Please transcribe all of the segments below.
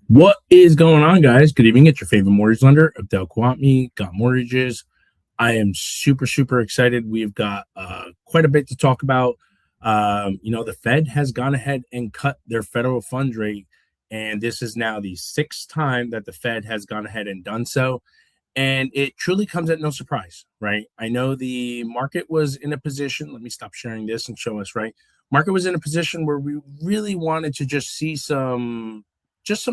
What is going on, guys? Good evening. It's your favorite mortgage lender, Abdel Kwame, Got Mortgages. I am super excited. We've got quite a bit to talk about. The Fed has gone ahead and cut their federal funds rate, and this is now the sixth time that the Fed has gone ahead and done so. And it truly comes at no surprise, right? I know the market was in a position. Let me stop sharing this and show us, right? Market was in a position where we really wanted to just see some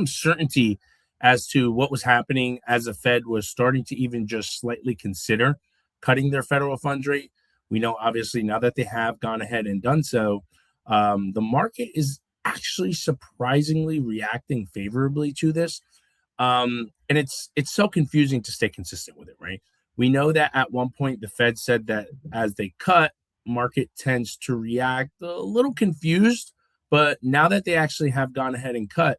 certainty as to what was happening as the Fed was starting to even just slightly consider cutting their federal funds rate. We know, obviously, now that they have gone ahead and done so, the market is actually surprisingly reacting favorably to this. And it's so confusing to stay consistent with it, right? We know that at one point the Fed said that as they cut, market tends to react a little confused. But now that they actually have gone ahead and cut,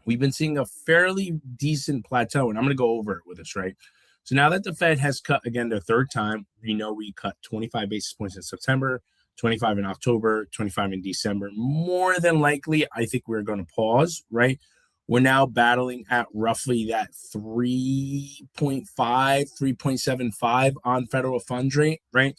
we've been seeing a fairly decent plateau, and I'm going to go over it with us, right? So now that the Fed has cut again their third time, we cut 25 basis points in September, 25 in October, 25 in December. More than likely, I think we're going to pause, right? We're now battling at roughly that 3.5, 3.75 on federal funds rate, right?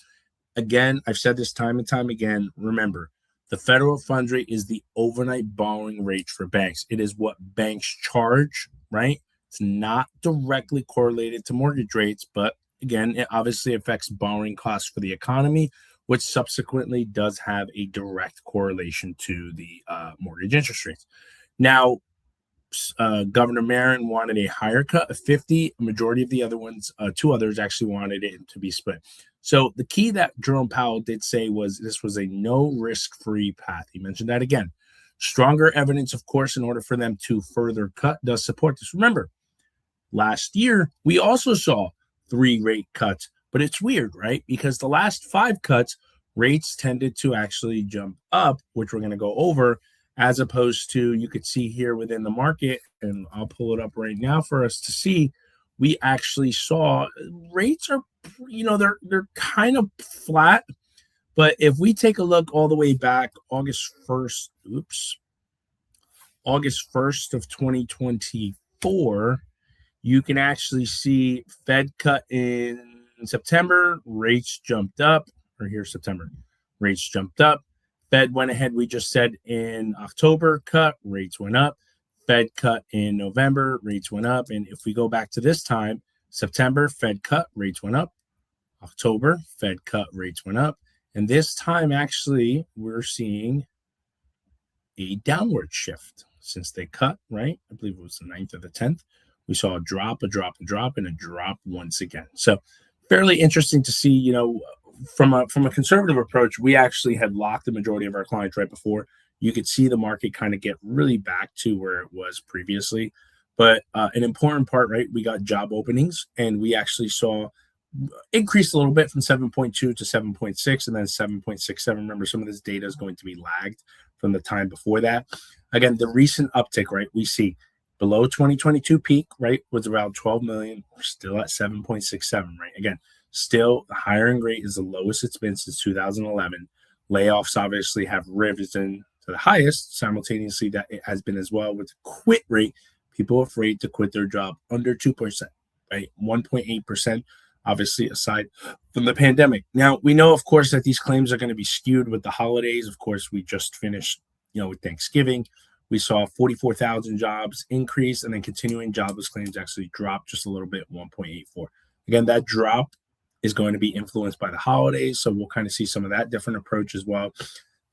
Again, I've said this time and time again. Remember, the federal funds rate is the overnight borrowing rate for banks. It is what banks charge, right? It's not directly correlated to mortgage rates, but again, it obviously affects borrowing costs for the economy, which subsequently does have a direct correlation to the mortgage interest rates. Now, Governor Marin wanted a higher cut of 50. A majority of the other ones, two others actually wanted it to be split. So the key that Jerome Powell did say was this was a no risk free path. He mentioned that again. Stronger evidence, of course, in order for them to further cut does support this. Remember, last year, we also saw 3 rate cuts, but it's weird, right? Because the last 5 cuts, rates tended to actually jump up, which we're going to go over, as opposed to, you could see here within the market, and I'll pull it up right now for us to see, we actually saw rates are, they're kind of flat. But if we take a look all the way back, August 1st of 2024, you can actually see Fed cut in September, rates jumped up, or here's September, rates jumped up. Fed went ahead, we just said in October, cut, rates went up. Fed cut in November, rates went up. And if we go back to this time, September, Fed cut, rates went up. October, Fed cut, rates went up. And this time, actually, we're seeing a downward shift since they cut, right? I believe it was the 9th or the 10th. We saw a drop, and a drop once again. So fairly interesting to see, from a conservative approach, we actually had locked the majority of our clients right before. You could see the market kind of get really back to where it was previously. But an important part, right? We got job openings, and we actually saw increase a little bit from 7.2 to 7.6 and then 7.67. Remember, some of this data is going to be lagged from the time before that. Again, the recent uptick, right? We see below 2022 peak, right, was around 12 million. We're still at 7.67, right? Again, still the hiring rate is the lowest it's been since 2011. Layoffs obviously have risen to the highest simultaneously that it has been as well, with quit rate, people afraid to quit their job under 2%, right? 1.8%. Obviously, aside from the pandemic. Now, we know, of course, that these claims are going to be skewed with the holidays. Of course, we just finished, with Thanksgiving. We saw 44,000 jobs increase, and then continuing jobless claims actually dropped just a little bit, 1.84. Again, that drop is going to be influenced by the holidays, so we'll kind of see some of that different approach as well.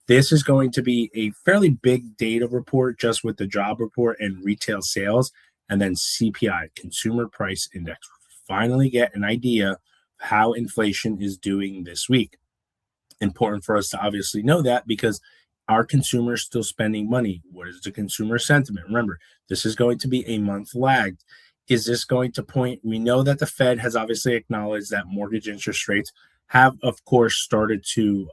This is going to be a fairly big data report just with the job report and retail sales, and then CPI, Consumer Price Index. Finally get an idea of how inflation is doing this week. Important for us to obviously know that, because are consumers still spending money? What is the consumer sentiment? Remember, this is going to be a month lagged. Is this going to point? We know that the Fed has obviously acknowledged that mortgage interest rates have, of course, started to,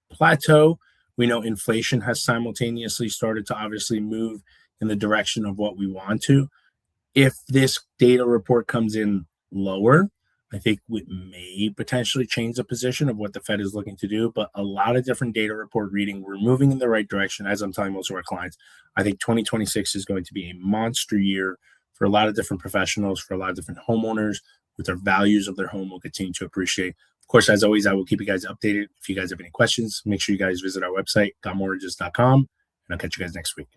plateau. We know inflation has simultaneously started to obviously move in the direction of what we want to. If this data report comes in lower, I think we may potentially change the position of what the Fed is looking to do, but a lot of different data report reading, we're moving in the right direction. As I'm telling most of our clients, I think 2026 is going to be a monster year for a lot of different professionals, for a lot of different homeowners, with their values of their home will continue to appreciate. Of course, as always, I will keep you guys updated. If you guys have any questions, make sure you guys visit our website, gotmortgages.com, and I'll catch you guys next week.